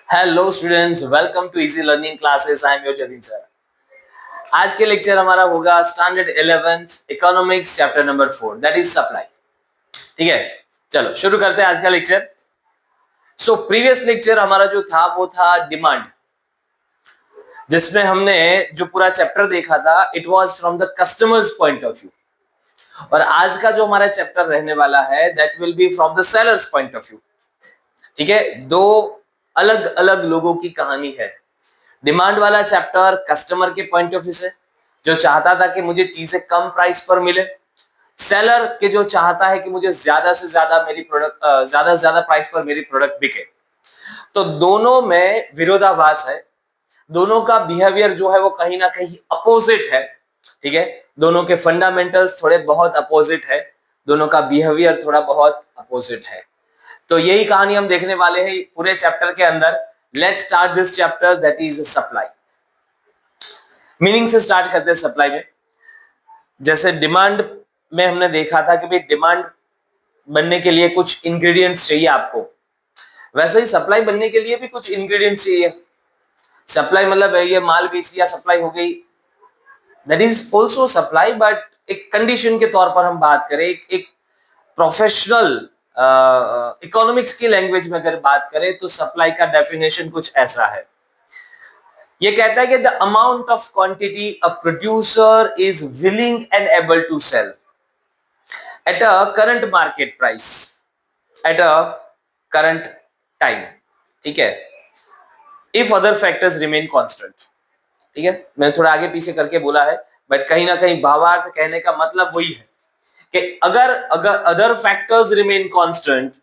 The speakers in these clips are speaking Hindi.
Hello students, welcome to easy learning classes. I am your Jatin sir. आज के लेक्चर हमारा होगा standard 11th economics chapter number 4 that is supply. ठीक है, चलो शुरू करते हैं आज का लेक्चर। सो प्रीवियस लेक्चर हमारा जो था वो था डिमांड, जिसमें हमने जो पूरा चैप्टर देखा था it was from the customers point of view, और आज का जो हमारा चैप्टर रहने वाला है that will be from the sellers point of view. ठीक है, दो अलग अलग लोगों की कहानी है। डिमांड वाला चैप्टर कस्टमर के पॉइंट ऑफ व्यू से, जो चाहता था कि मुझे चीजें कम प्राइस पर मिले। सेलर के जो चाहता है कि मुझे ज्यादा से ज्यादा मेरी प्रोडक्ट ज्यादा से ज्यादा प्राइस पर मेरी प्रोडक्ट बिके। तो दोनों में विरोधाभास है, दोनों का बिहेवियर जो है वो कहीं ना कहीं अपोजिट है। ठीक है, दोनों के फंडामेंटल्स थोड़े बहुत अपोजिट है, दोनों का बिहेवियर थोड़ा बहुत अपोजिट है। तो यही कहानी हम देखने वाले हैं पूरे चैप्टर के अंदर। Let's start this chapter that is supply. Meaning से स्टार्ट करते हैं सप्लाई में। जैसे डिमांड में हमने देखा था कि भाई डिमांड बनने के लिए कुछ इंग्रेडिएंट्स चाहिए आपको, वैसे ही सप्लाई बनने के लिए भी कुछ इंग्रेडिएंट्स चाहिए। सप्लाई मतलब ये माल बेच दिया सप्लाई हो गई, that is also supply, but एक कंडीशन के तौर पर हम बात करें, एक प्रोफेशनल इकोनॉमिक्स की लैंग्वेज में अगर बात करें तो सप्लाई का डेफिनेशन कुछ ऐसा है। ये कहता है कि the amount of quantity a producer is willing and able to sell at a current market price at a current time. ठीक है, if other factors remain constant. ठीक है, मैंने थोड़ा आगे पीछे करके बोला है, बट कहीं ना कहीं भावार्थ कहने का मतलब वही है कि अगर अगर other factors remain constant,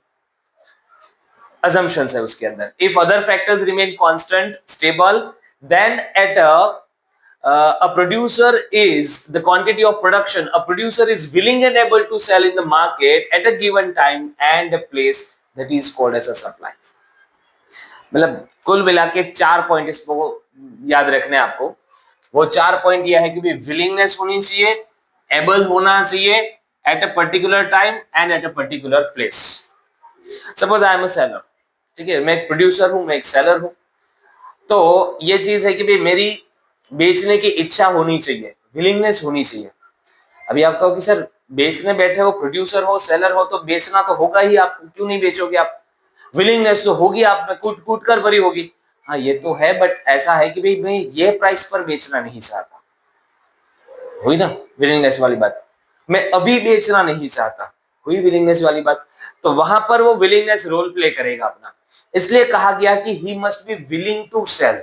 assumptions है उसके अंदर, if other factors remain constant stable, then at a producer is the quantity of production a producer is willing and able to sell in the market at a given time and a place, that is called as a supply। मतलब कुल मिला के 4 पॉइंट इसको याद रखने आपको। वो 4 पॉइंट यह है कि भी विलिंगनेस होनी चाहिए, एबल होना चाहिए eight a particular time and eight a particular place. Suppose I am a seller, ठीक है, मैं एक प्रोड्यूसर हूं, मैं एक सेलर हूं, तो ये चीज है कि भाई मेरी बेचने की इच्छा होनी चाहिए, विलिंगनेस होनी चाहिए। अभी आप कहो कि सर बेचने बैठे हो, प्रोड्यूसर हो, सेलर हो, तो बेचना तो होगा ही, आप क्यों नहीं बेचोगे? आप विलिंगनेस तो होगी, आप में कूट कूट कर भरी होगी। हाँ ये तो है, बट ऐसा है कि भाई मैं ये प्राइस पर बेचना नहीं चाहता, हुई ना विलिंगनेस वाली बात। मैं अभी बेचना नहीं चाहता, हुई विलिंगनेस वाली बात। तो वहां पर वो विलिंगनेस रोल प्ले करेगा अपना, इसलिए कहा गया कि he must be willing to sell.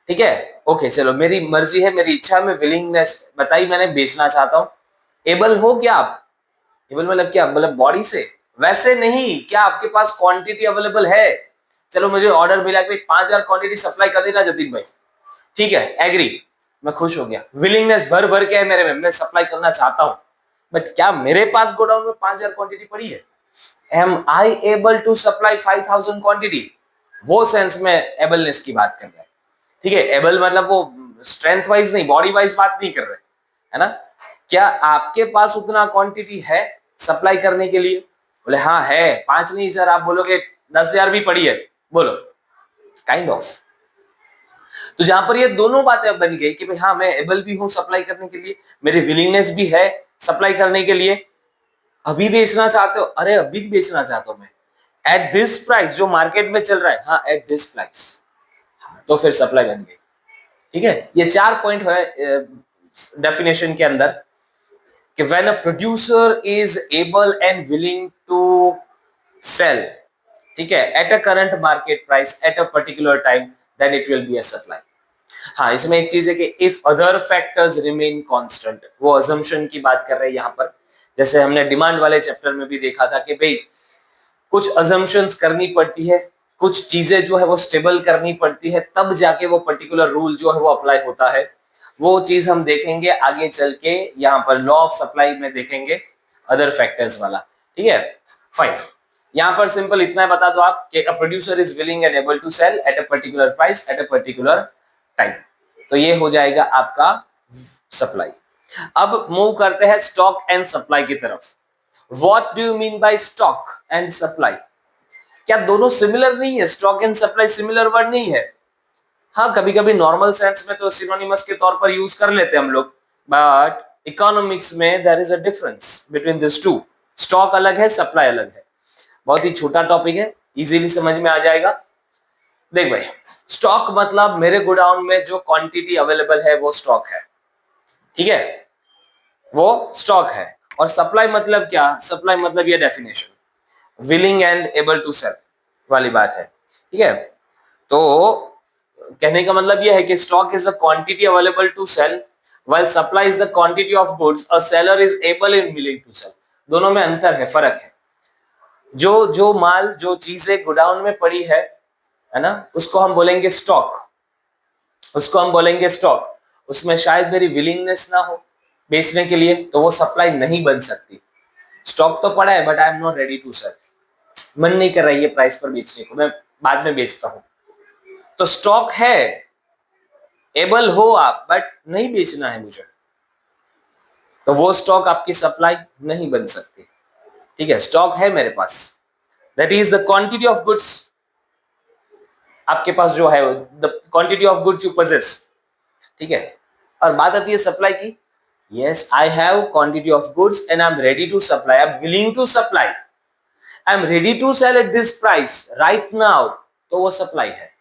ठीक है, ओके चलो, मेरी मर्जी है, मेरी इच्छा में विलिंगनेस बताई मैंने, बेचना चाहता हूं। एबल हो क्या आप? एबल मतलब क्या, मतलब बॉडी से? वैसे नहीं, क्या आपके पास क्वांटिटी अवेलेबल है? चलो मुझे ऑर्डर मिला कि 5,000 क्वांटिटी सप्लाई कर देना जतिन भाई, ठीक है, एग्री, मैं खुश हो गया, विलिंगनेस भर भर के है मेरे में, मैं सप्लाई करना चाहता हूं। बट क्या मेरे पास गोडाउन में 5,000 क्वांटिटी पड़ी है? Am I able to supply 5,000 quantity? वो सेंस में एबलनेस की बात कर रहे हैं। ठीक है, एबल मतलब वो स्ट्रेंथ वाइज नहीं, बॉडी वाइज बात नहीं कर रहे, है ना। क्या आपके पास उतना क्वांटिटी है सप्लाई करने के लिए? बोले हाँ है, 5 नहीं सर, आप बोलोगे 10,000 भी पड़ी है, बोलो, काइंड ऑफ। तो जहां पर ये दोनों बातें बन गई कि भाई हाँ मैं एबल भी हूं सप्लाई करने के लिए, मेरी विलिंगनेस भी है सप्लाई करने के लिए। अभी बेचना चाहते हो? अरे अभी बेचना चाहता हूं मैं, एट दिस प्राइस जो मार्केट में चल रहा है, हाँ एट दिस प्राइस, तो फिर सप्लाई बन गई। ठीक है, ये 4 पॉइंट है डेफिनेशन के अंदर कि when a producer is able and willing to sell, ठीक है, at a current market price at a particular time, then it will be a supply. हाँ, इसमें एक चीज है कि if other factors remain constant, वो अजम्पशन की बात कर रहे हैं यहाँ पर। जैसे हमने डिमांड वाले चैप्टर में भी देखा था कि भाई कुछ अजम्पशंस करनी पड़ती है, कुछ चीजें जो है वो स्टेबल करनी पड़ती है, तब जाके वो पर्टिकुलर रूल जो है वो अप्लाई होता है। वो चीज हम देखेंगे आगे चल के, यहाँ पर लॉ ऑफ सप्लाई में देखेंगे अदर फैक्टर्स वाला। ठीक है, फाइन। यहाँ पर सिंपल इतना बता दो आप कि a producer is willing and able to sell at a particular price at a particular time, तो ये हो जाएगा आपका सप्लाई। अब मूव करते हैं स्टॉक एंड सप्लाई की तरफ। What do you mean by stock and supply? क्या दोनों सिमिलर नहीं है? Stock and supply similar word नहीं है। हाँ, कभी कभी नॉर्मल सेंस में तो सिनोनिमस के तौर पर यूज कर लेते हैं हम लोग, बट इकोनॉमिक्स में there is a difference between this two. Stock अलग है, सप्लाई अलग है। बहुत ही छोटा टॉपिक है, इजीली समझ में आ जाएगा। देख भाई, स्टॉक मतलब मेरे गोडाउन में जो क्वांटिटी अवेलेबल है वो स्टॉक है, ठीक है, वो स्टॉक है। और सप्लाई मतलब क्या? सप्लाई मतलब ये definition, willing and able to sell वाली बात है, ठीक है। तो कहने का मतलब यह है कि stock is the quantity available to sell, while supply is the quantity of goods a seller is able in willing to sell. दोनों में अंतर है, फर्क है। जो जो माल, जो चीजें गोडाउन में पड़ी है ना, उसको हम बोलेंगे स्टॉक, उसको हम बोलेंगे स्टॉक। उसमें शायद मेरी विलिंगनेस ना हो बेचने के लिए, तो वो सप्लाई नहीं बन सकती। स्टॉक तो पड़ा है but I am not ready to sell, मन नहीं कर रहा है ये प्राइस पर बेचने को, मैं बाद में बेचता हूं। तो स्टॉक है, एबल हो आप, बट नहीं बेचना है मुझे, तो वो स्टॉक आपकी सप्लाई नहीं बन सकती, ठीक है। स्टॉक है मेरे पास, that is the quantity of goods आपके पास जो है, the quantity of goods you possess, ठीक है। और बात आती है सप्लाई की, yes I have quantity of goods and I am ready to supply, I am willing to supply, I am ready to sell at this price right now, तो वो सप्लाई है,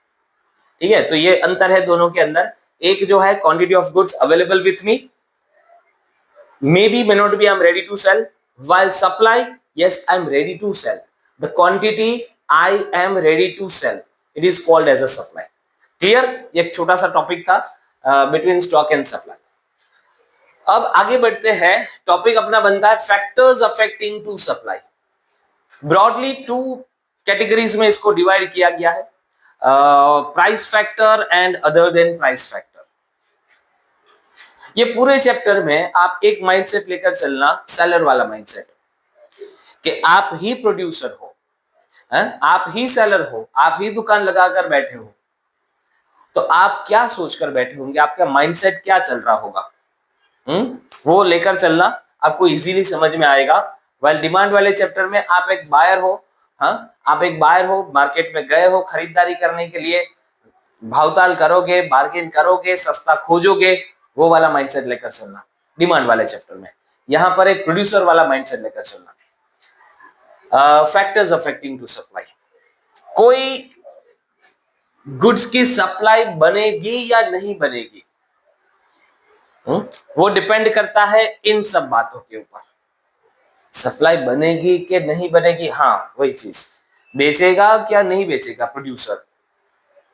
ठीक है। तो ये अंतर है दोनों के अंदर। एक जो है quantity of goods available with me, maybe may not be I'm ready to sell, while supply yes I'm ready to sell, the quantity I am ready to sell, it is called as a supply. Clear? एक छोटा सा टॉपिक था बिटवीन स्टॉक एंड सप्लाई। अब आगे बढ़ते हैं, टॉपिक अपना बनता है factors affecting to supply. Broadly two categories में इसको डिवाइड किया गया है, price factor and other than price factor. ये पूरे चैप्टर में आप एक माइंडसेट लेकर चलना, सेलर वाला माइंडसेट, कि आप ही प्रोड्यूसर हो, आप ही सेलर हो, आप ही दुकान लगाकर बैठे हो, तो आप क्या सोचकर बैठे होंगे, आपका माइंडसेट क्या चल रहा होगा, वो लेकर चलना, आपको इजीली समझ में आएगा। वाइल डिमांड वाले चैप्टर में आप एक बायर हो, आप एक बायर हो, मार्केट में गए हो खरीदारी करने के लिए, भावताल करोगे, बार्गेन करोगे, सस्ता खोजोगे, वो वाला माइंडसेट लेकर चलना डिमांड वाले चैप्टर में। यहां पर एक प्रोड्यूसर वाला माइंडसेट लेकर चलना। फैक्टर्स अफेक्टिंग टू सप्लाई, कोई गुड्स की सप्लाई बनेगी या नहीं बनेगी, वो डिपेंड करता है इन सब बातों के ऊपर। सप्लाई बनेगी कि नहीं बनेगी, हाँ वही चीज, बेचेगा क्या नहीं बेचेगा प्रोड्यूसर,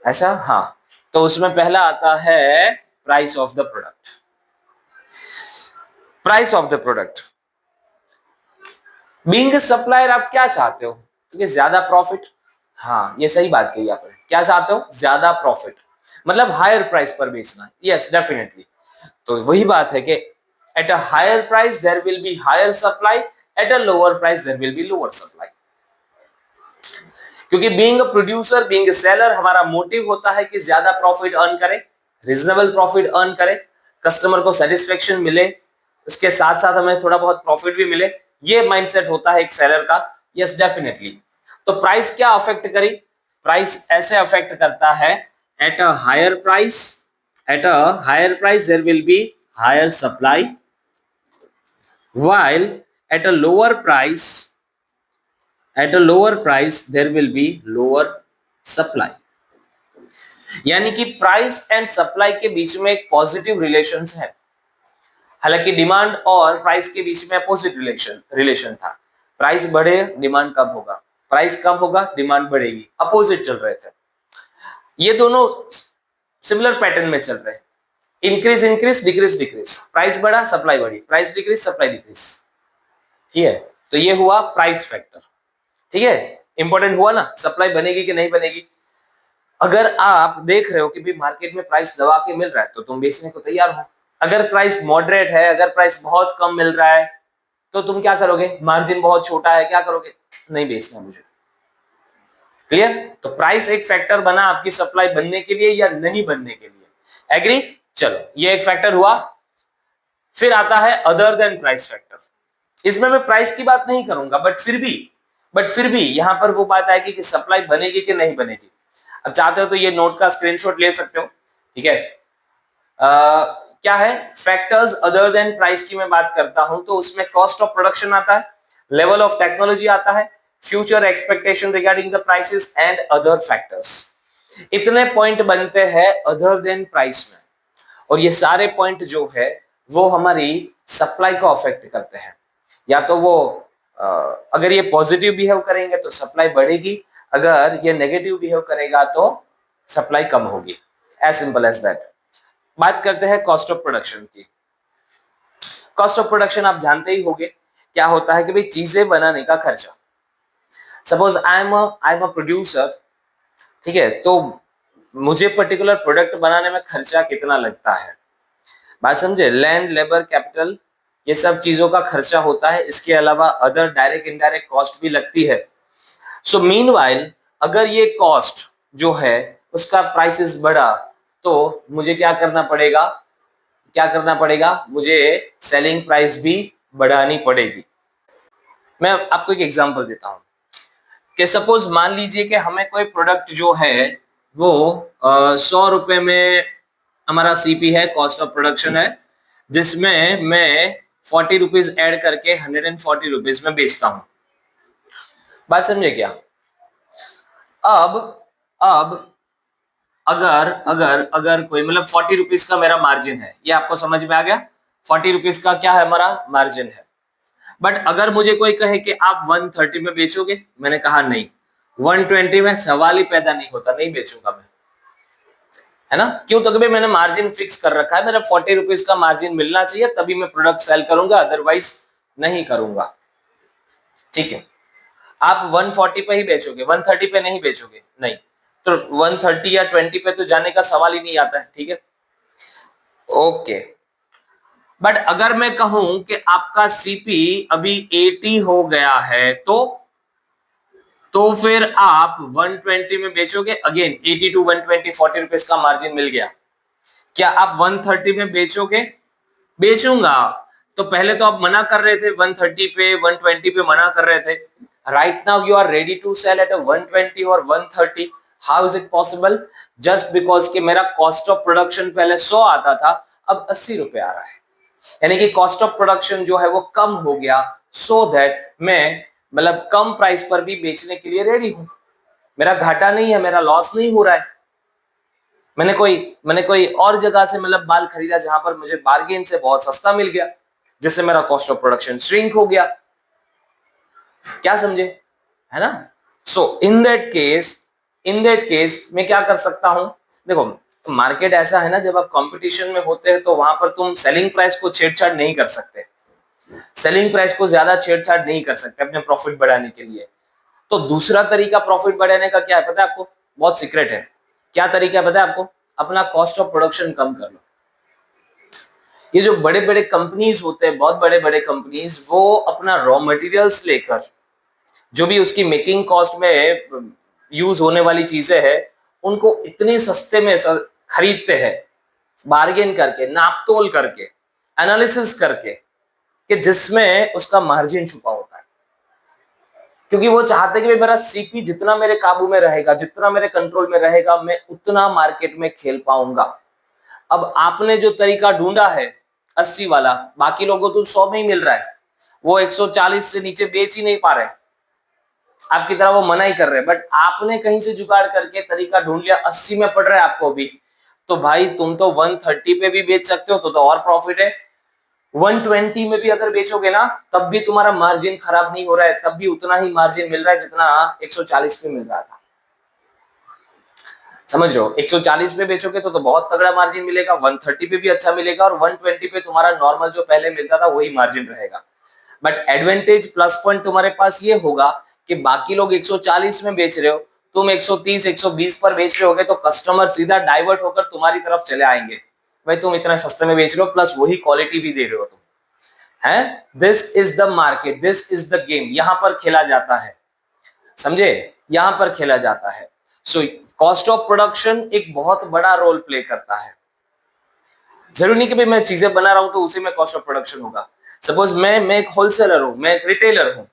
ऐसा, हाँ। तो उसमें पहला आता है price of the product. Price of the product, being a supplier आप क्या चाहते हो? क्योंकि ज्यादा प्रॉफिट, हाँ ये सही बात कही आपने, क्या चाहते हो? ज्यादा प्रॉफिट, मतलब हायर प्राइस पर बेचना, यस डेफिनेटली। तो वही बात है कि at a higher price there will be higher supply, at a lower price there will be lower supply. क्योंकि being a producer, being a seller, हमारा मोटिव होता है कि ज्यादा प्रॉफिट अर्न करें, रीजनेबल प्रॉफिट अर्न करें, कस्टमर को सेटिस्फेक्शन मिले, उसके साथ साथ हमें थोड़ा बहुत प्रॉफिट भी मिले, ये माइंडसेट होता है एक सेलर का, यस डेफिनेटली। तो प्राइस क्या अफेक्ट करी? प्राइस ऐसे अफेक्ट करता है, at a higher price, at a higher price there will be higher supply, while at a lower price, at a lower price there will be lower supply। यानी कि प्राइस एंड सप्लाई के बीच में एक पॉजिटिव रिलेशन है, हालांकि डिमांड और प्राइस के बीच में अपोजिट रिलेशन था। प्राइस बढ़े डिमांड कम होगा, प्राइस कम होगा डिमांड बढ़ेगी, अपोजिट चल रहे थे। ये दोनों सिमिलर पैटर्न में चल रहे हैं, increase increase decrease decrease, price बढ़ा सप्लाई बढ़ी, प्राइस डिक्रीज सप्लाई डिक्रीज, ठीक है। तो ये हुआ प्राइस फैक्टर, ठीक है, इंपॉर्टेंट हुआ ना, सप्लाई बनेगी कि नहीं बनेगी। अगर आप देख रहे हो कि भी मार्केट में प्राइस दबा के मिल रहा है तो तुम बेचने को तैयार हो, अगर प्राइस मॉडरेट है, अगर प्राइस बहुत कम मिल रहा है तो तुम क्या करोगे, मार्जिन बहुत छोटा है, क्या करोगे, नहीं बेचना मुझे। क्लियर? तो प्राइस एक फैक्टर बना आपकी सप्लाई बनने के लिए या नहीं बनने के लिए, एग्री? चलो ये एक फैक्टर हुआ। फिर आता है अदर देन प्राइस फैक्टर। इसमें मैं प्राइस की बात नहीं करूंगा, बट फिर भी बट फिर भी यहाँ पर वो बात आएगी कि सप्लाई बनेगी कि नहीं बनेगी। अब चाहते हो तो ये नोट का स्क्रीनशॉट ले सकते हो, ठीक है। क्या है फैक्टर्स अदर देन प्राइस की मैं बात करता हूं तो उसमें कॉस्ट ऑफ प्रोडक्शन आता है, लेवल ऑफ टेक्नोलॉजी आता है, future expectation regarding the prices and other factors. इतने पॉइंट बनते हैं अदर देन प्राइस में, और ये सारे पॉइंट जो है वो हमारी सप्लाई को अफेक्ट करते हैं। या तो वो अगर ये पॉजिटिव बिहेव करेंगे तो सप्लाई बढ़ेगी, अगर ये नेगेटिव बिहेव करेगा तो सप्लाई कम होगी, एज सिंपल एज दैट। बात करते हैं कॉस्ट ऑफ प्रोडक्शन की। कॉस्ट ऑफ प्रोडक्शन आप जानते ही होंगे क्या होता है कि भाई चीजें बनाने का खर्चा। Suppose I am a producer, ठीक है, तो मुझे पर्टिकुलर प्रोडक्ट बनाने में खर्चा कितना लगता है, बात समझे। लैंड, लेबर, कैपिटल, ये सब चीजों का खर्चा होता है। इसके अलावा अदर डायरेक्ट इनडायरेक्ट कॉस्ट भी लगती है। सो मीनवाइल अगर ये कॉस्ट जो है उसका प्राइसेस बढ़ा तो मुझे क्या करना पड़ेगा, मुझे सेलिंग प्राइस भी बढ़ानी पड़ेगी। मैं आपको एक एग्जांपल देता हूं कि सपोज मान लीजिए कि हमें कोई प्रोडक्ट जो है वो 100 रुपए में हमारा सीपी है, कॉस्ट ऑफ प्रोडक्शन है, जिसमें मैं 40 रुपीज ऐड करके 140 रुपीज में बेचता हूं। बात समझे क्या। अब अगर अगर अगर कोई मतलब 40 रुपीज का मेरा मार्जिन है, ये आपको समझ में आ गया। 40 रुपीज का क्या है हमारा मार्जिन है। बट अगर मुझे कोई कहे कि आप 130 में बेचोगे, मैंने कहा नहीं, 120 में सवाल ही पैदा नहीं होता, नहीं बेचूंगा मैं, है ना। क्यों, तो कभी मैंने मार्जिन फिक्स कर रखा है, मेरा 40 रुपीज का मार्जिन मिलना चाहिए तभी मैं प्रोडक्ट सेल करूंगा, अदरवाइज नहीं करूंगा, ठीक है। आप 140 पे ही बेचोगे, 130 पे नहीं बेचोगे, नहीं, तो 130 या 20 पे तो जाने का सवाल ही नहीं आता है, ठीक है, ओके। बट अगर मैं कहूं कि आपका सीपी अभी 80 हो गया है तो फिर आप 120 में बेचोगे। अगेन 80 टू 120, 40 रुपीज का मार्जिन मिल गया। क्या आप 130 में बेचोगे, बेचूंगा। तो पहले तो आप मना कर रहे थे 130 पे, 120 पे मना कर रहे थे। Right now you are ready to sell at 120 और 130। How is it possible, just because कि मेरा कॉस्ट ऑफ प्रोडक्शन पहले 100 आता था, अब 80 रुपए आ रहा है, यानी कि कॉस्ट ऑफ प्रोडक्शन जो है वो कम हो गया, सो दैट मैं मतलब कम प्राइस पर भी बेचने के लिए रेडी हूं। मेरा घाटा नहीं है, मेरा लॉस नहीं हो रहा है। मैंने कोई और जगह से मतलब माल खरीदा जहां पर मुझे बार्गेन से बहुत सस्ता मिल गया, जिससे मेरा कॉस्ट ऑफ प्रोडक्शन श्रिंक हो गया। क्या समझे, है ना। सो इन दैट केस मैं क्या कर सकता हूं, देखो मार्केट ऐसा है ना, जब आप कंपटीशन में होते हैं तो वहां पर तुम सेलिंग प्राइस को छेड़छाड़ नहीं कर सकते, सेलिंग प्राइस को ज्यादा छेड़छाड़ नहीं कर सकते अपने प्रॉफिट बढ़ाने के लिए। तो दूसरा तरीका प्रॉफिट बढ़ाने का क्या है पता है आपको, बहुत सीक्रेट है। क्या तरीका है पता है आपको, अपना कॉस्ट ऑफ प्रोडक्शन कम कर लो। ये जो बड़े बड़े कंपनीज होते हैं, बहुत बड़े बड़े कंपनीज, वो अपना रॉ मटेरियल्स लेकर जो भी उसकी मेकिंग कॉस्ट में यूज होने वाली चीजें हैं, उनको इतने सस्ते में खरीदते हैं, बार्गेन करके, नापतोल करके, एनालिसिस करके, कि जिसमें उसका मार्जिन छुपा होता है। क्योंकि वो चाहते कि मेरा सीपी जितना मेरे काबू में रहेगा, जितना मेरे कंट्रोल में रहेगा, मैं उतना मार्केट में खेल पाऊंगा। अब आपने जो तरीका ढूंढा है 80 वाला, बाकी लोगों को तो 100 में ही मिल रहा है, वो 140 से नीचे बेच ही नहीं पा रहे, आपकी तरह वो मना ही कर रहे हैं। बट आपने कहीं से जुगाड़ करके तरीका ढूंढ लिया, 80 में पड़ रहा है आपको भी, तो भाई तुम तो 130 पे भी बेच सकते हो, तो और प्रॉफिट है। 120 में भी अगर बेचोगे ना, तब भी तुम्हारा मार्जिन खराब नहीं हो रहा है, तब भी उतना ही मार्जिन मिल रहा है जितना 140 पे मिल रहा था। समझ रहे हो, 140 पे बेचोगे तो बहुत तगड़ा मार्जिन मिलेगा, 130 पे भी अच्छा मिलेगा, और 120 पे तुम्हारा नॉर्मल जो पहले मिलता था वही मार्जिन रहेगा। बट एडवांटेज प्लस पॉइंट तुम्हारे पास ये होगा कि बाकी लोग 140 में बेच रहे हो, तुम 130 120 पर बेच रहे होगे, तो कस्टमर सीधा डाइवर्ट होकर तुम्हारी तरफ चले आएंगे, भाई तुम इतना सस्ते में बेच रहे हो, प्लस वही क्वालिटी भी दे रहे हो तुम, है। This is the market, this is the game, यहां पर खेला जाता है, समझे, यहां पर खेला जाता है। सो कॉस्ट ऑफ प्रोडक्शन एक बहुत बड़ा रोल प्ले करता है। जरूरी नहीं कि भाई मैं चीजें बना रहा हूं तो उसी में कॉस्ट ऑफ प्रोडक्शन होगा। सपोज मैं एक होलसेलर हूं, मैं एक रिटेलर हूं,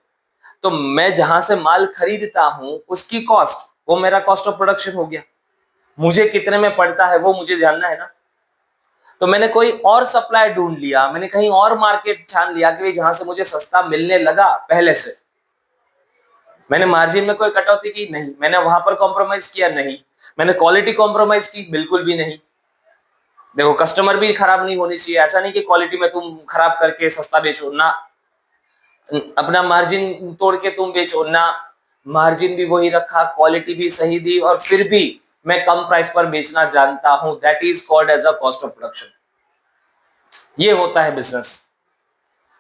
तो मैं जहां से माल खरीदता हूं उसकी कॉस्ट, वो मेरा कॉस्ट ऑफ प्रोडक्शन हो गया। मुझे कितने में पड़ता है वो मुझे जानना है ना। तो मैंने कोई और सप्लायर ढूंढ लिया, मैंने कहीं और मार्केट छान लिया कि जहां से मुझे सस्ता मिलने लगा पहले से। मैंने मार्जिन में कोई कटौती की नहीं, मैंने वहां पर कॉम्प्रोमाइज किया नहीं, मैंने क्वालिटी कॉम्प्रोमाइज की बिल्कुल भी नहीं। देखो कस्टमर भी खराब नहीं होनी चाहिए, ऐसा नहीं कि क्वालिटी में तुम खराब करके सस्ता बेचो ना, अपना मार्जिन तोड़ के तुम बेचो ना, मार्जिन भी वही रखा, क्वालिटी भी सही दी, और फिर भी मैं कम प्राइस पर बेचना जानता हूं। That is called as a cost of production. ये होता है बिजनेस।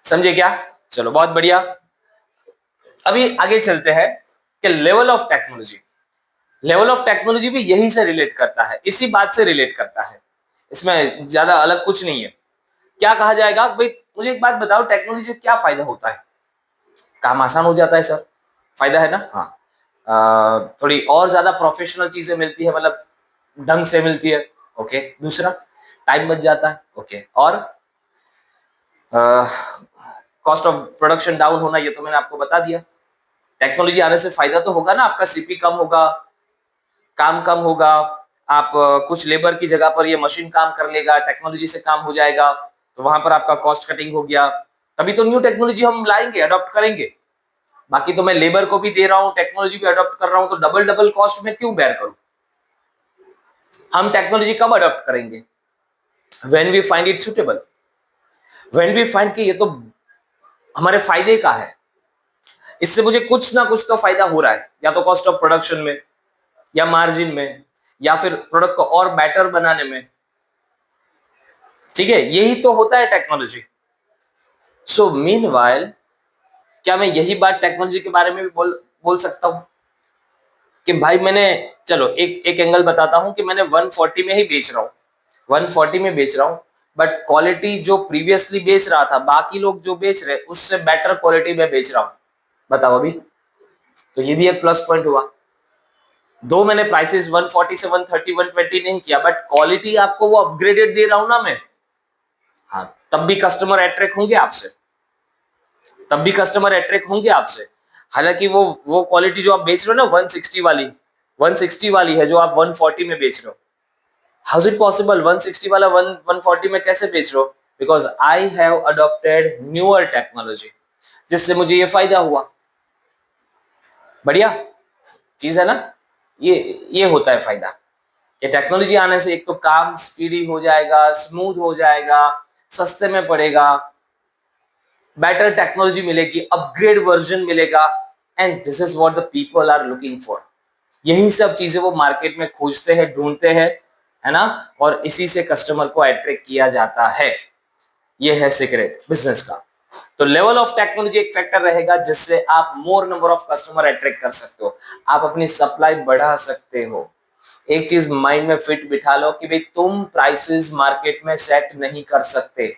समझे क्या? चलो बहुत बढ़िया। अभी आगे चलते हैं कि level of technology. Level of technology भी यही से रिलेट करता है, इसी बात से रिलेट करता है, इसमें ज्यादा अलग कुछ नहीं है। क्या कहा जाएगा भाई, मुझे एक बात बताओ, टेक्नोलॉजी से क्या फायदा होता है? काम आसान हो जाता है सर, फायदा है ना। हाँ, थोड़ी और ज्यादा प्रोफेशनल चीजें मिलती है, मतलब ढंग से मिलती है। ओके, दूसरा टाइम बच जाता है। ओके, और कॉस्ट ऑफ प्रोडक्शन डाउन होना, ये तो मैंने आपको बता दिया। टेक्नोलॉजी आने से फायदा तो होगा ना, आपका सीपी कम होगा, काम कम होगा, आप कुछ लेबर की जगह पर ये मशीन काम कर लेगा, टेक्नोलॉजी से काम हो जाएगा, तो वहां पर आपका कॉस्ट कटिंग हो गया। तभी तो न्यू टेक्नोलॉजी हम लाएंगे, अडॉप्ट करेंगे। बाकी तो मैं लेबर को भी दे रहा हूं, टेक्नोलॉजी भी अडॉप्ट कर रहा हूं, तो डबल डबल कॉस्ट में क्यों बेयर करूं? हम टेक्नोलॉजी कब अडॉप्ट करेंगे? When we find it suitable, when we find कि ये तो हमारे फायदे का है, इससे मुझे कुछ ना कुछ तो फायदा हो रहा है, या तो कॉस्ट ऑफ प्रोडक्शन में, या मार्जिन में, या फिर प्रोडक्ट को और बेटर बनाने में। ठीक है, यही तो होता है टेक्नोलॉजी। सो मीनवाइल, क्या मैं यही बात टेक्नोलॉजी के बारे में भी बोल सकता हूं कि भाई मैंने, चलो एक एक एंगल बताता हूं कि मैंने 140 में ही बेच रहा हूं, 140 में बेच रहा हूं, बट क्वालिटी जो प्रीवियसली बेच रहा था, बाकी लोग जो बेच रहे उससे बेटर क्वालिटी में बेच रहा हूं। बताओ अभी, तो ये भी एक प्लस पॉइंट हुआ। दो मैंने प्राइसेस 140 से 130 120 नहीं किया, बट क्वालिटी आपको वो अपग्रेडेड दे रहा हूं ना मैं। हाँ, तब भी कस्टमर अट्रैक्ट होंगे आपसे, तब भी कस्टमर अट्रैक्ट होंगे आपसे। हालांकि वो क्वालिटी जो आप बेच रहे हो ना 160 वाली, 160 वाली है जो आप 140 में बेच रहे हो। How is it possible? 160 वाला 140 में कैसे बेच रहे हो? Because I have adopted newer technology, जिससे मुझे ये फायदा हुआ। बढ़िया चीज है ना। ये होता है फायदा, कि टेक्नोलॉजी आने से एक तो काम स्पीडी हो जाएगा, स्मूथ हो जाएगा, सस्ते में पड़ेगा, बेटर टेक्नोलॉजी मिलेगी, अपग्रेड वर्जन मिलेगा, and this is what the people are looking for. यही सब चीजें वो मार्केट में खोजते हैं, ढूंढते हैं, है ना, और इसी से कस्टमर को अट्रैक्ट किया जाता है। ये है सीक्रेट बिजनेस का। तो लेवल ऑफ टेक्नोलॉजी एक फैक्टर रहेगा जिससे आप मोर नंबर ऑफ कस्टमर अट्रैक्ट कर सकते हो, आप अपनी सप्लाई बढ़ा सकते हो। एक चीज माइंड में फिट बिठा लो कि भाई तुम प्राइसेस मार्केट में सेट नहीं कर सकते।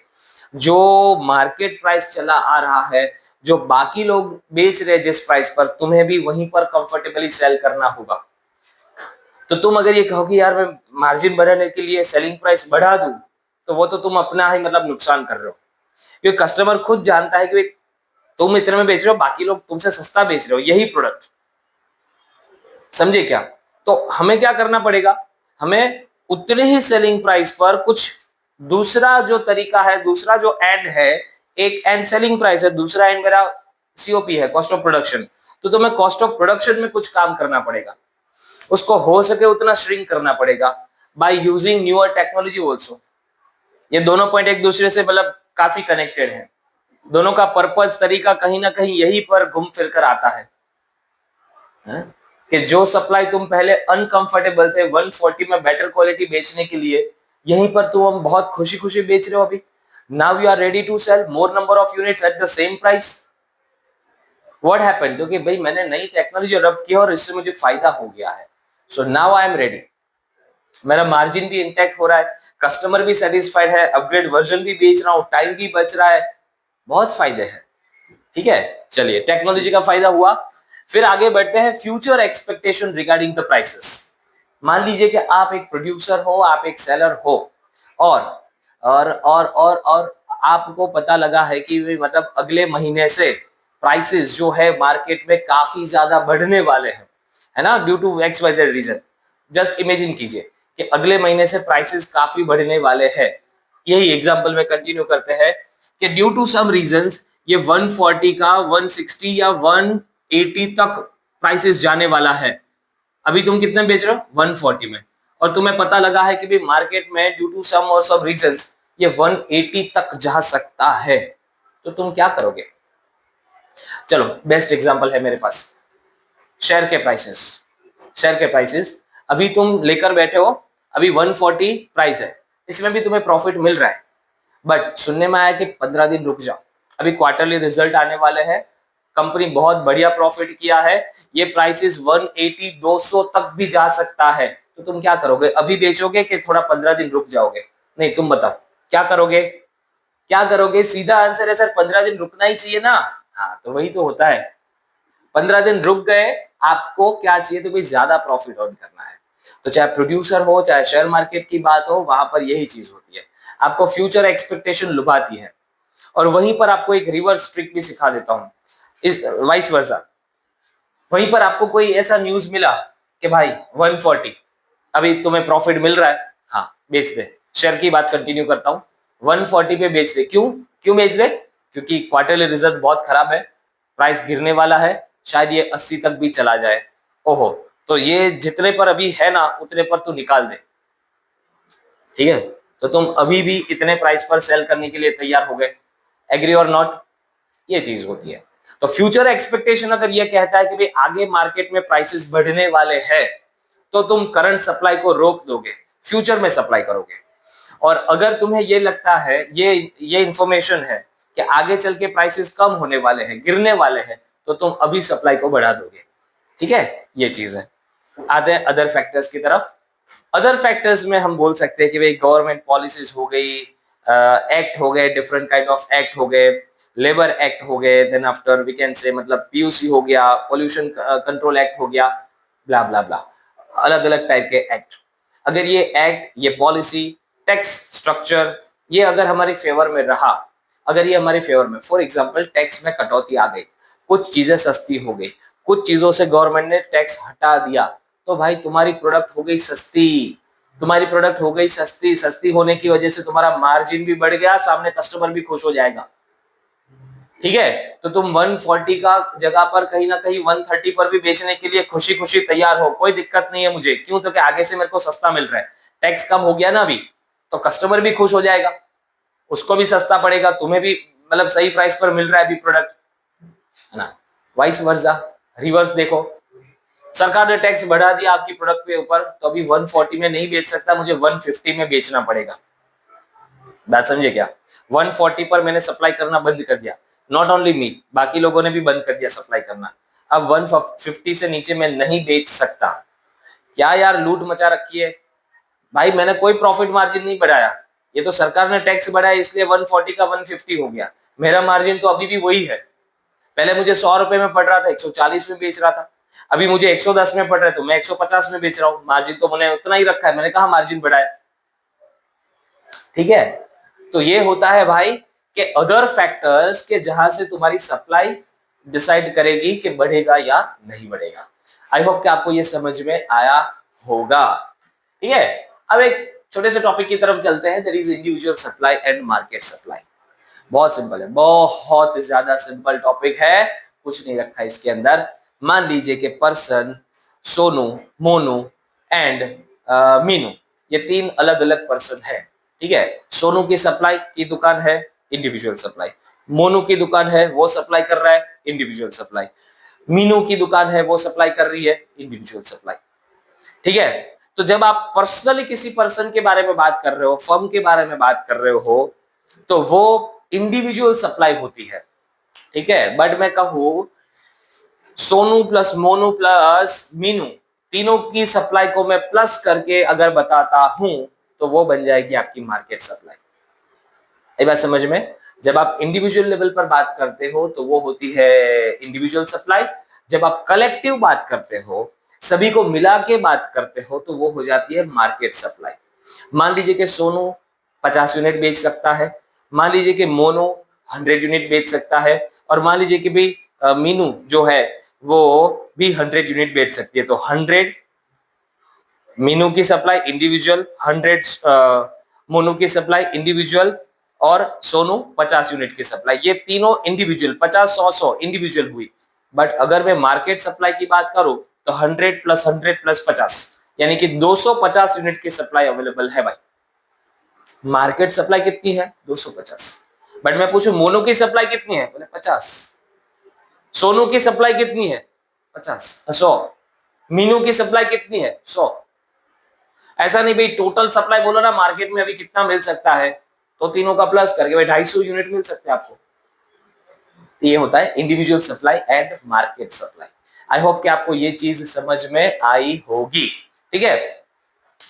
जो मार्केट प्राइस चला आ रहा है, जो बाकी लोग बेच रहे हैं जिस प्राइस पर, तुम्हें भी वहीं पर कंफर्टेबली सेल करना होगा। तो तुम अगर ये कहो कि यार मैं मार्जिन बढ़ाने के लिए सेलिंग प्राइस बढ़ा दूं, तो वो तो तुम अपना ही मतलब नुकसान कर रहे हो, क्योंकि कस्टमर खुद जानता है कि तुम इतने में बेच रहे हो, बाकी लोग तुमसे सस्ता बेच रहे हो यही प्रोडक्ट। समझे क्या? तो हमें क्या करना पड़ेगा, हमें उतने ही सेलिंग प्राइस पर कुछ दूसरा जो तरीका है, दूसरा जो एंड है, एक एंड सेलिंग प्राइस है, दूसरा एंड मेरा सीओपी है, कॉस्ट ऑफ प्रोडक्शन। तो तुम्हें कॉस्ट ऑफ प्रोडक्शन में कुछ काम करना पड़ेगा, उसको हो सके उतना श्रिंक करना पड़ेगा by using newer technology also. ये दोनों पॉइंट एक दूसरे से मतलब काफी कनेक्टेड है, दोनों का पर्पस तरीका कहीं ना कहीं यही पर घूम फिर कर आता है, कि जो सप्लाई तुम पहले अनकंफर्टेबल थे 140 में बेटर क्वालिटी बेचने के लिए, यहीं पर तुम हम बहुत खुशी खुशी बेच रहे हो अभी। Now you are ready to sell more number of units at the same price. What happened? क्योंकि भाई मैंने नई टेक्नोलॉजी अडॉप्ट किया और इससे मुझे फायदा हो गया है। So now I am ready, मेरा मार्जिन भी इंटैक्ट हो रहा है, कस्टमर भी सेटिस्फाइड है, अपग्रेड वर्जन भी बेच रहा हूं, टाइम भी बच रहा है, बहुत फायदे हैं। ठीक है, चलिए टेक्नोलॉजी का फायदा हुआ। फिर आगे बढ़ते हैं, future expectation regarding the prices. मान लीजिए कि आप एक प्रोड्यूसर हो, आप एक सेलर हो, और और आपको पता लगा है कि मतलब अगले महीने से प्राइसेस जो है मार्केट में काफी ज्यादा बढ़ने वाले हैं, है ना, due to XYZ reason. Just imagine कीजिए कि अगले महीने से प्राइसेस काफी बढ़ने वाले हैं। यही एग्जांपल में कंटिन्यू करते हैं कि ड्यू टू सम रीजंस ये 140 का 160 या 180 तक प्राइसेस जाने वाला है। अभी तुम कितने बेच रहे हो? 140 में। और तुम्हें पता लगा है कि भी मार्केट में ड्यू टू सम और सब रीजंस ये 180 तक जा सकता है, तो तुम क्या करोगे? चलो बेस्ट एग्जांपल है मेरे पास, शेयर के प्राइसेस। शेयर के प्राइसेस अभी तुम लेकर बैठे हो, अभी 140 प्राइस है, इसमें भी तुम्हें प्रॉफिट मिल रहा है, बट सुनने में आया कि 15 दिन रुक जाओ, अभी क्वार्टरली रिजल्ट आने वाले हैं, कंपनी बहुत बढ़िया प्रॉफिट किया है, ये प्राइसेस 180 200 तक भी जा सकता है, तो तुम क्या करोगे? अभी बेचोगे कि थोड़ा 15 दिन रुक जाओगे? नहीं, तुम बताओ क्या करोगे? क्या करोगे? सीधा आंसर है सर 15 दिन रुकना ही चाहिए ना। हाँ, तो वही तो होता है, 15 दिन रुक गए, आपको क्या चाहिए? तो भाई ज्यादा प्रॉफिट अर्न करना है। तो चाहे प्रोड्यूसर हो, चाहे शेयर मार्केट की बात हो, वहां पर यही चीज होती है, आपको फ्यूचर एक्सपेक्टेशन लुभाती है। और वहीं पर आपको एक रिवर्स ट्रिक भी सिखा देता हूं, इस वाइस वर्सा। वहीं पर आपको कोई ऐसा न्यूज मिला कि भाई 140 अभी तुम्हें प्रॉफिट मिल रहा है, हाँ बेच दे। शेयर की बात कंटिन्यू करता हूं, 140 पे बेच दे। क्यों क्यों बेच दे? क्योंकि क्वार्टरली रिजल्ट बहुत खराब है, प्राइस गिरने वाला है, शायद ये 80 तक भी चला जाए। ओहो, तो ये जितने पर अभी है ना उतने पर तू निकाल दे, ठीक है? तो तुम अभी भी इतने प्राइस पर सेल करने के लिए तैयार हो गए। एग्री और नॉट? ये चीज होती है। तो फ्यूचर एक्सपेक्टेशन अगर ये कहता है कि भाई आगे मार्केट में प्राइसेस बढ़ने वाले हैं, तो तुम करंट सप्लाई को रोक दोगे, फ्यूचर में सप्लाई करोगे। और अगर तुम्हें ये लगता है, ये इंफॉर्मेशन है कि आगे चल के प्राइसेस कम होने वाले हैं, गिरने वाले हैं, तो तुम अभी सप्लाई को बढ़ा दोगे, ठीक है? ये चीज है। आते हैं अदर फैक्टर्स की तरफ। अदर फैक्टर्स में हम बोल सकते हैं कि भाई गवर्नमेंट पॉलिसीज हो गई, एक्ट हो गए, डिफरेंट काइंड ऑफ एक्ट हो गए, लेबर एक्ट हो गए, then after we can say मतलब PUC हो गया, पोल्यूशन कंट्रोल एक्ट हो गया, ब्ला ब्ला ब्ला, अलग अलग टाइप के एक्ट। अगर ये एक्ट, ये पॉलिसी, टैक्स स्ट्रक्चर, ये अगर हमारे फेवर में रहा, अगर ये हमारे फेवर में, फॉर एग्जांपल टैक्स में कटौती आ गई, कुछ चीजें सस्ती हो गई, कुछ चीजों से गवर्नमेंट ने टैक्स हटा दिया, तो भाई तुम्हारी प्रोडक्ट हो गई सस्ती, तुम्हारी प्रोडक्ट हो गई सस्ती। सस्ती होने की वजह से तुम्हारा मार्जिन भी बढ़ गया, सामने कस्टमर भी खुश हो जाएगा, ठीक है? तो तुम 140 का जगह पर कहीं ना कहीं 130 पर भी बेचने के लिए खुशी खुशी तैयार हो, कोई दिक्कत नहीं है मुझे। क्यों? तो कि आगे से मेरे को सस्ता मिल रहा है, टैक्स कम हो गया ना अभी, तो कस्टमर भी खुश हो जाएगा, उसको भी सस्ता पड़ेगा, तुम्हें भी मतलब सही प्राइस पर मिल रहा है अभी प्रोडक्ट, है ना? वाइस वर्सा, रिवर्स देखो, सरकार ने टैक्स बढ़ा दिया आपकी प्रोडक्ट के ऊपर, तो अभी 140 में नहीं बेच सकता, मुझे 150 में बेचना पड़ेगा। बात समझे क्या? 140 पर मैंने सप्लाई करना बंद कर दिया, नॉट ओनली मी, बाकी लोगों ने भी बंद कर दिया सप्लाई करना। अब 150 से नीचे मैं नहीं बेच सकता। क्या यार लूट मचा रखी है भाई, मैंने कोई प्रॉफिट मार्जिन नहीं बढ़ाया, ये तो सरकार ने टैक्स बढ़ाया इसलिए 140 का 150 हो गया, मेरा मार्जिन तो अभी भी वही है। पहले मुझे 100 रुपए में पड़ रहा था, 140 में बेच रहा था, अभी मुझे 110 में पड़ रहा है तो मैं 150 में बेच रहा हूँ, मार्जिन तो मैंने उतना ही रखा है, मैंने कहा मार्जिन बढ़ाया, ठीक है? तो ये होता है भाई कि अदर फैक्टर्स के जहां से तुम्हारी सप्लाई डिसाइड करेगी कि बढ़ेगा या नहीं बढ़ेगा। आई होप कि आपको ये समझ में आया होगा, ठीक है? अब एक छोटे से टॉपिक की तरफ चलते हैं, that is individual supply and market supply. बहुत सिंपल है, बहुत ज्यादा सिंपल टॉपिक है, कुछ नहीं रखा इसके अंदर। मान लीजिए कि पर्सन सोनू, मोनू एंड मीनू, ये तीन अलग अलग पर्सन है, ठीक है? सोनू की सप्लाई की दुकान है, इंडिविजुअल सप्लाई। मोनू की दुकान है, वो सप्लाई कर रहा है, इंडिविजुअल सप्लाई। मीनू की दुकान है, वो सप्लाई कर रही है, इंडिविजुअल सप्लाई, ठीक है? तो जब आप पर्सनली किसी पर्सन के बारे में बात कर रहे हो, फर्म के बारे में बात कर रहे हो, तो वो इंडिविजुअल सप्लाई होती है, ठीक है? बट मैं कहूं सोनू प्लस मोनू प्लस मीनू, तीनों की सप्लाई को मैं प्लस करके अगर बताता हूं, तो वो बन जाएगी आपकी मार्केट सप्लाई। ये बात समझ में? जब आप इंडिविजुअल लेवल पर बात करते हो तो वो होती है इंडिविजुअल सप्लाई, जब आप कलेक्टिव बात करते हो, सभी को मिला के बात करते हो, तो वो हो जाती है मार्केट सप्लाई। मान लीजिए कि सोनू 50 यूनिट बेच सकता है, मान लीजिए कि मोनू 100 यूनिट बेच सकता है, और मान लीजिए कि भाई मीनू जो है वो भी 100 यूनिट बेच सकती है। तो 100 मीनू की सप्लाई इंडिविजुअल, 100 मोनू की सप्लाई इंडिविजुअल, और सोनू 50 यूनिट की सप्लाई। ये तीनों इंडिविजुअल 50 100 100 इंडिविजुअल हुई। बट अगर मैं मार्केट सप्लाई की बात करूं तो 100 प्लस 100 प्लस 50 यानी कि 250 यूनिट की सप्लाई अवेलेबल है भाई। मार्केट सप्लाई कितनी है? 250। बट मैं पूछूं मोनू की सप्लाई कितनी है? बोले 50। सोनू की सप्लाई कितनी है? 50 100। मीनू की सप्लाई कितनी है? 100। ऐसा नहीं भाई टोटल सप्लाई बोलो ना मार्केट में अभी कितना मिल सकता है, तो तीनों का प्लस करके भाई 250 यूनिट मिल सकते हैं आपको। ये होता है individual supply and market supply. I hope कि आपको ये चीज समझ में आई होगी। ठीक है,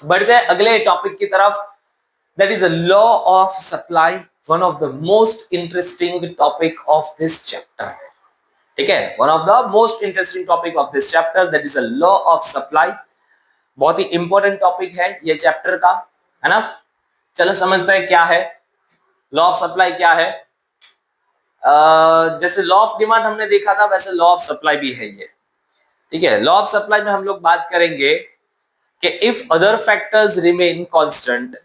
बढ़ते हैं अगले टॉपिक की तरफ। That is a law of supply, one of the most interesting topic of this chapter. ठीक है, one of the most interesting topic of this chapter, that is a law of supply. बहुत ही इंपॉर्टेंट टॉपिक है ये चैप्टर का, है ना। चलो समझते हैं क्या है लॉ ऑफ सप्लाई। क्या है? जैसे लॉ ऑफ डिमांड हमने देखा था वैसे लॉ ऑफ सप्लाई भी है ये। ठीक है, लॉ ऑफ सप्लाई में हम लोग बात करेंगे कि if other factors remain constant,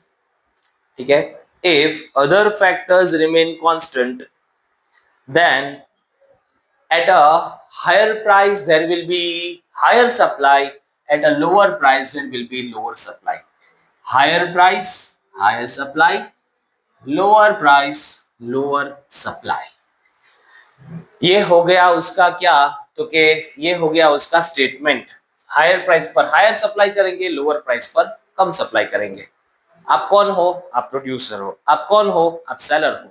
ठीक है, if other factors remain constant then at a higher price there will be higher supply, at a lower price there will be lower supply. Higher price higher supply, lower price lower supply. ये हो गया उसका क्या, तो कि ये हो गया उसका स्टेटमेंट। हायर प्राइस पर हायर सप्लाई करेंगे, लोअर प्राइस पर कम सप्लाई करेंगे। आप कौन हो? आप प्रोड्यूसर हो। आप कौन हो? आप सेलर हो।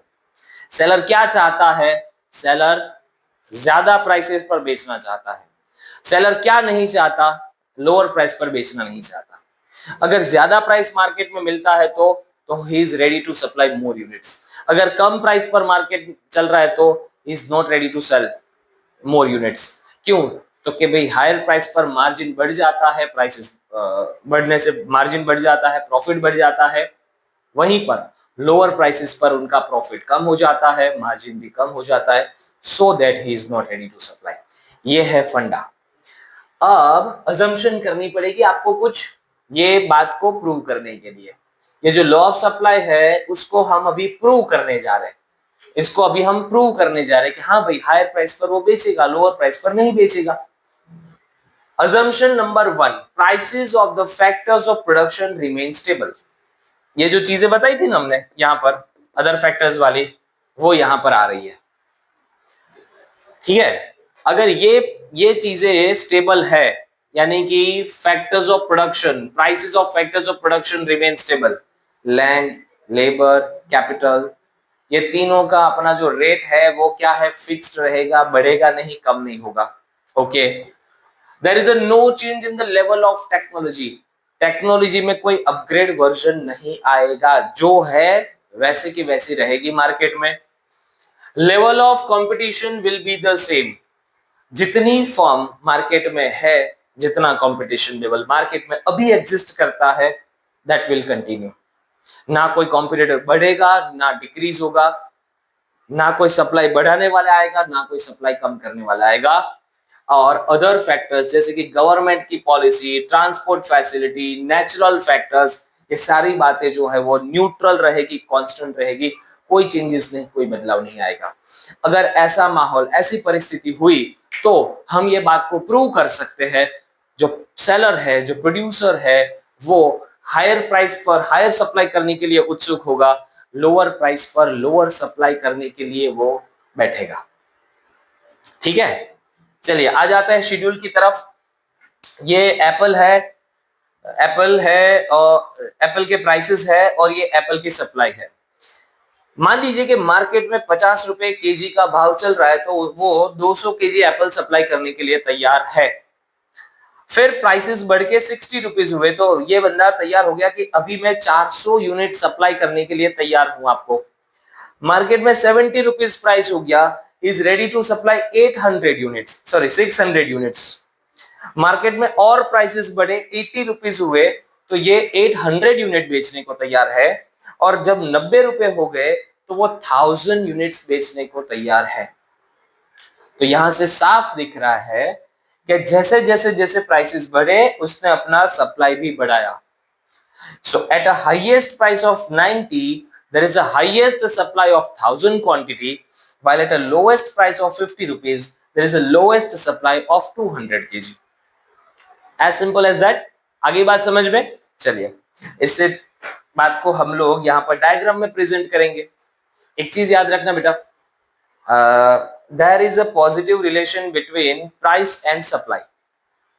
सेलर क्या चाहता है? सेलर ज्यादा प्राइसेस पर बेचना चाहता है। सेलर क्या नहीं चाहता? लोअर प्राइस पर बेचना नहीं चाहता। अगर ज्यादा प्राइस मार्केट में मिलता है तो he is ready to supply more units. अगर कम प्राइस पर मार्केट चल रहा है तो he is not ready to sell more units. क्यों? तो कि भाई हायर प्राइस पर मार्जिन बढ़ जाता है, प्राइसेस बढ़ने से मार्जिन बढ़ जाता है, प्रॉफिट बढ़ जाता है। वहीं पर लोअर प्राइसेस पर उनका प्रॉफिट कम हो जाता है, मार्जिन भी कम हो जाता है। So that he is not ready to supply. ये है फंडा। अब अजम्पशन करनी पड़ेगी आपको कुछ ये बात को प्रूव करने के लिए। ये जो लॉ ऑफ सप्लाई है उसको हम अभी प्रूव करने जा रहे हैं। इसको अभी हम प्रूव करने जा रहे हैं कि हाँ भाई हायर प्राइस पर वो बेचेगा, लोअर प्राइस पर नहीं बेचेगा। Assumption number 1, prices of the factors of production remain stable. ये जो चीजें बताई थी ना हमने यहां पर अदर फैक्टर्स वाली, वो यहां पर आ रही है। ठीक है, अगर ये चीजें स्टेबल है यानी कि factors of production, prices of factors of production remain stable, land, labour, capital, ये तीनों का अपना जो रेट है वो क्या है? फिक्स्ड रहेगा, बढ़ेगा नहीं, कम नहीं होगा। Okay, there is a no change in the level of technology. Technology में कोई अपग्रेड वर्जन नहीं आएगा, जो है वैसे की वैसी रहेगी मार्केट में। Level of competition will be the same. जितनी फर्म मार्केट में है, जितना कंपटीशन लेवल मार्केट में अभी एग्जिस्ट करता है, दैट विल कंटिन्यू। ना कोई कॉम्पिटिटर बढ़ेगा ना डिक्रीज होगा, ना कोई सप्लाई बढ़ाने वाला आएगा ना कोई सप्लाई कम करने वाला आएगा। और अदर फैक्टर्स जैसे कि गवर्नमेंट की policy, transport facility, natural factors, ये सारी बातें जो है वो न्यूट्रल रहेगी, कांस्टेंट रहेगी, कोई चेंजेस नहीं, कोई बदलाव नहीं आएगा। अगर ऐसा माहौल, ऐसी परिस्थिति हुई तो हम ये बात को प्रूव कर सकते हैं जो सेलर है, जो प्रोड्यूसर है, वो हायर प्राइस पर हायर सप्लाई करने के लिए उत्सुक होगा, लोअर प्राइस पर लोअर सप्लाई करने के लिए वो बैठेगा। ठीक है, चलिए आ जाते हैं शेड्यूल की तरफ। ये एप्पल है और एप्पल के प्राइसेस है और ये एप्पल की सप्लाई है। मान लीजिए कि मार्केट में 50 रुपए केजी का भाव चल रहा है तो वो 200 केजी एप्पल सप्लाई करने के लिए तैयार है। फिर प्राइसेस बढ़ के 60 रुपीज हुए तो ये बंदा तैयार हो गया कि अभी मैं 400 यूनिट सप्लाई करने के लिए तैयार हूं आपको। मार्केट में 70 रुपीज प्राइस हो गया, is ready to supply 600 units. Market में और प्राइसेस बढ़े, 80 रुपीज हुए तो ये 800 यूनिट बेचने को तैयार है। और जब 90 रुपए हो गए तो वो 1000 यूनिट्स बेचने को तैयार है। तो यहां से साफ दिख रहा है कि जैसे जैसे जैसे प्राइसेस बढ़े उसने अपना सप्लाई भी बढ़ाया. So at a highest price of 90, there is a highest supply of 1000 quantity, while at a lowest price of 50 rupees, there is a lowest supply of 200 kg. As simple as that. आगे बात समझ में. चलिए इससे बात को हम लोग यहाँ पर डायग्राम में प्रेजेंट करेंगे. एक चीज याद रखना बेटा, there is a positive relation between price and supply.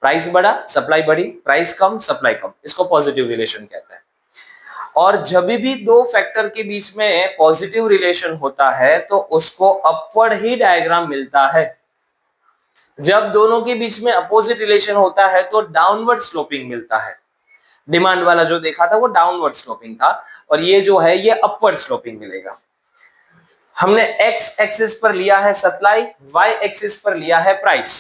Price बढ़ा, सप्लाई बढ़ी, प्राइस कम, सप्लाई कम, इसको पॉजिटिव रिलेशन कहते हैं. और जब भी दो फैक्टर के बीच में पॉजिटिव रिलेशन होता है तो उसको अपवर्ड ही डायग्राम मिलता है. जब दोनों के बीच में अपोजिट रिलेशन होता है तो डाउनवर्ड स्लोपिंग मिलता है. डिमांड वाला जो देखा था वो डाउनवर्ड स्लोपिंग था और ये जो है ये अपवर्ड स्लोपिंग मिलेगा. हमने एक्स एक्सिस पर लिया है सप्लाई, वाई एक्सिस पर लिया है प्राइस.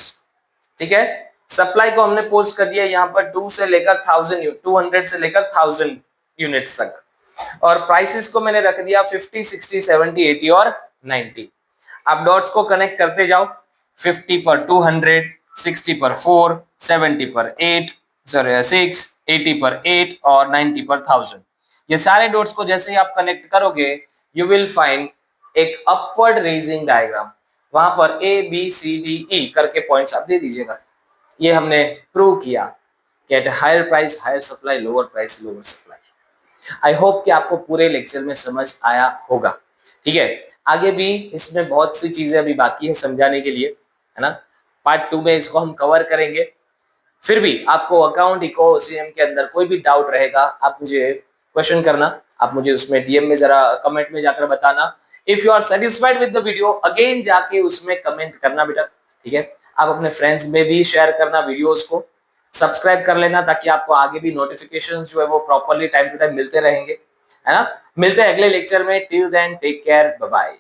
ठीक है, सप्लाई को हमने पोस्ट कर दिया यहाँ पर 2 से लेकर 200 से लेकर 1000 यूनिट्स तक, और प्राइसेस को मैंने रख दिया 50, 60, 70, 80 और 90. आप डॉट्स को कनेक्ट करते जाओ. 50 पर 200, 60 पर 4, 70 पर 8, 6, 80 पर 8 और 90 पर 1000. ये सारे डॉट्स को जैसे ही आप कनेक्ट करोगे यू विल फाइंड एक अपवर्ड रेजिंग डायग्राम. वहां पर A B C D E करके पॉइंट्स आप दे दीजिएगा. ये हमने प्रूव किया कि at higher price higher supply, lower price lower supply. I hope कि आपको पूरे लेक्चर में समझ आया होगा. ठीक है, आगे भी इसमें बहुत सी चीजें अभी बाकी है समझाने के लिए, है ना. पार्ट 2 में इसको हम कवर करेंगे. फिर भी आपको अकाउंट इको ओसीएम के अंदर कोई भी डाउट रहेगा आप मुझे क्वेश्चन करना. आप मुझे उसमें डीएम में जरा कमेंट में जाकर बताना. If you are satisfied with the video again जाके उसमें कमेंट करना बेटा. ठीक है, आप अपने फ्रेंड्स में भी शेयर करना वीडियोस को. सब्सक्राइब कर लेना ताकि आपको आगे भी नोटिफिकेशंस जो है वो प्रॉपर्ली टाइम टू टाइम मिलते रहेंगे, है ना. मिलते हैं अगले लेक्चर में. Till then take care, bye bye.